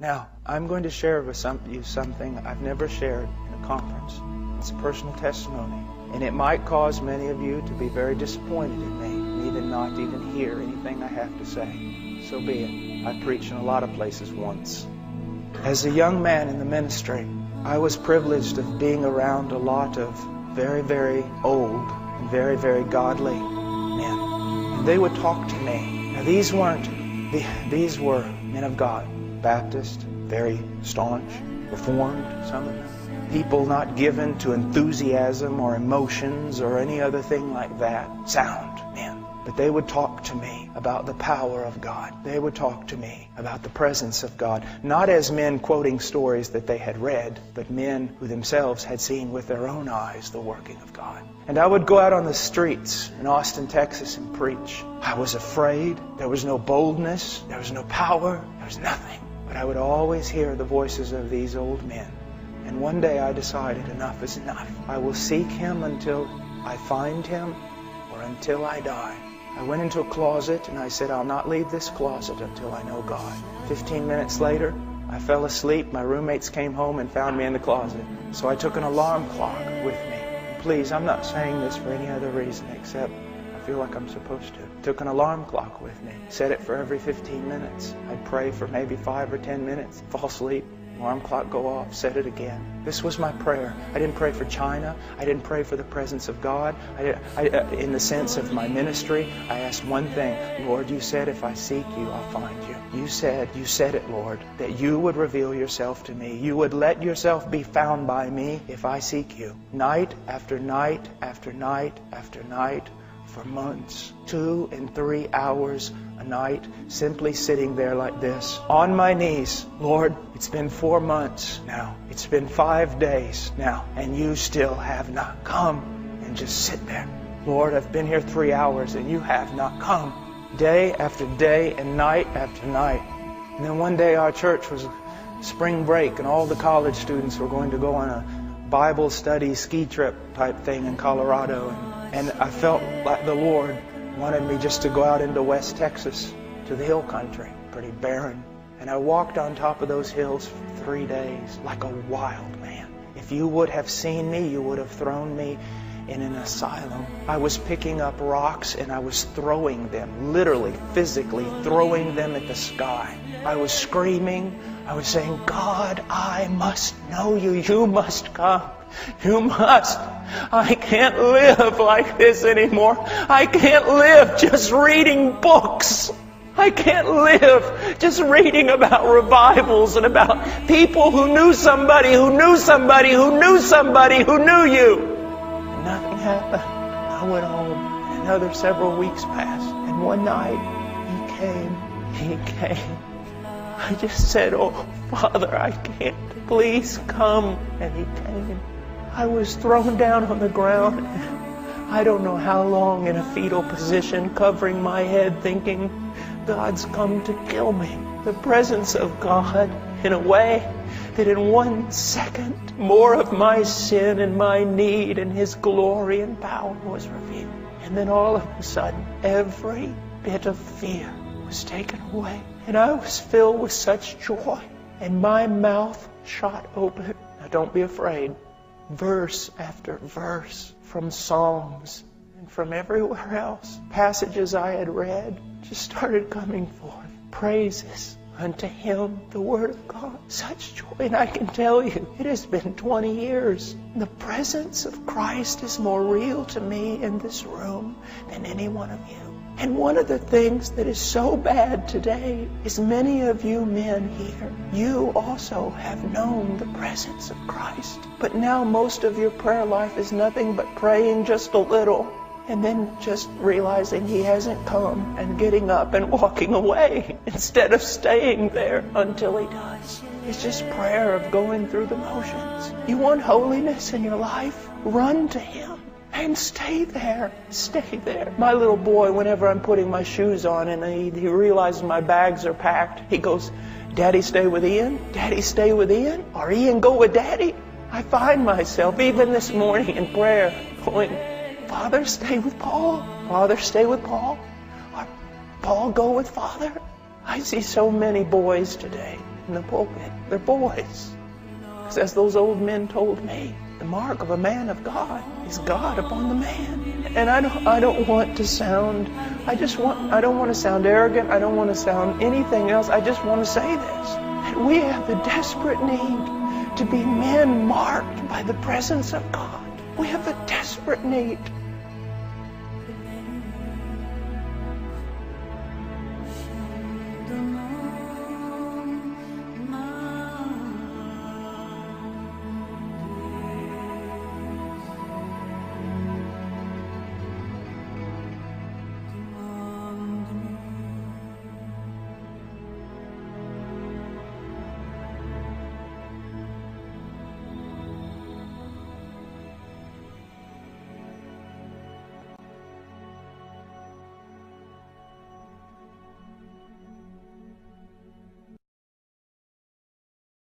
Now, I'm going to share with you something I've never shared in a conference. It's a personal testimony. And it might cause many of you to be very disappointed in me and even not even hear anything I have to say. So be it. I preached in a lot of places once. As a young man in the ministry, I was privileged of being around a lot of very, very old and very, very godly men. And they would talk to me. Now, these were men of God. Baptist, very staunch, Reformed, some of them. People not given to enthusiasm or emotions or any other thing like that. Sound men. But they would talk to me about the power of God. They would talk to me about the presence of God. Not as men quoting stories that they had read, but men who themselves had seen with their own eyes the working of God. And I would go out on the streets in Austin, Texas and preach. I was afraid. There was no boldness. There was no power. There was nothing. But I would always hear the voices of these old men. And one day I decided enough is enough. I will seek Him until I find Him or until I die. I went into a closet and I said, I'll not leave this closet until I know God. 15 minutes later, I fell asleep. My roommates came home and found me in the closet. So I took an alarm clock with me. And please, I'm not saying this for any other reason except I feel like I'm supposed to. Took an alarm clock with me. Set it for every 15 minutes. I'd pray for maybe 5 or 10 minutes. Fall asleep. Alarm clock go off. Set it again. This was my prayer. I didn't pray for China. I didn't pray for the presence of God. In the sense of my ministry, I asked one thing. Lord, you said if I seek you, I'll find you. You said it, Lord, that you would reveal yourself to me. You would let yourself be found by me if I seek you. Night after night after night after night for months, 2 and 3 hours a night, simply sitting there like this, on my knees. Lord, it's been 4 months now. It's been 5 days now, and you still have not come. And just sit there. Lord, I've been here 3 hours, and you have not come. Day after day and night after night. And then one day our church was spring break, and all the college students were going to go on a Bible study ski trip type thing in Colorado. And I felt like the Lord wanted me just to go out into West Texas to the hill country, pretty barren. And I walked on top of those hills for 3 days like a wild man. If you would have seen me, you would have thrown me in an asylum. I was picking up rocks and I was throwing them, literally, physically throwing them at the sky. I was screaming. I was saying, God, I must know you. You must come. You must. I can't live like this anymore. I can't live just reading books. I can't live just reading about revivals and about people who knew somebody who knew somebody who knew somebody who knew you. And nothing happened. I went home. Another several weeks passed. And one night, He came. I just said, oh, Father, I can't. Please come. And He came. I was thrown down on the ground. I don't know how long in a fetal position, covering my head, thinking, God's come to kill me. The presence of God in a way that in 1 second, more of my sin and my need and His glory and power was revealed. And then all of a sudden, every bit of fear was taken away. And I was filled with such joy. And my mouth shot open. Now don't be afraid. Verse after verse from Psalms and from everywhere else, passages I had read just started coming forth. Praises unto Him, the Word of God. Such joy. And I can tell you, it has been 20 years. The presence of Christ is more real to me in this room than any one of you. And one of the things that is so bad today is many of you men here, you also have known the presence of Christ. But now most of your prayer life is nothing but praying just a little and then just realizing He hasn't come and getting up and walking away instead of staying there until He does. It's just prayer of going through the motions. You want holiness in your life? Run to Him. And stay there. Stay there. My little boy, whenever I'm putting my shoes on and he realizes my bags are packed, he goes, Daddy, stay with Ian? Daddy, stay with Ian? Or Ian, go with Daddy? I find myself, even this morning in prayer, going, Father, stay with Paul. Father, stay with Paul. Or Paul, go with Father. I see so many boys today in the pulpit. They're boys. Because as those old men told me, the mark of a man of God is God upon the man. And I don't want to sound, I don't want to sound arrogant. I don't want to sound anything else. I just want to say this, that we have the desperate need to be men marked by the presence of God. We have the desperate need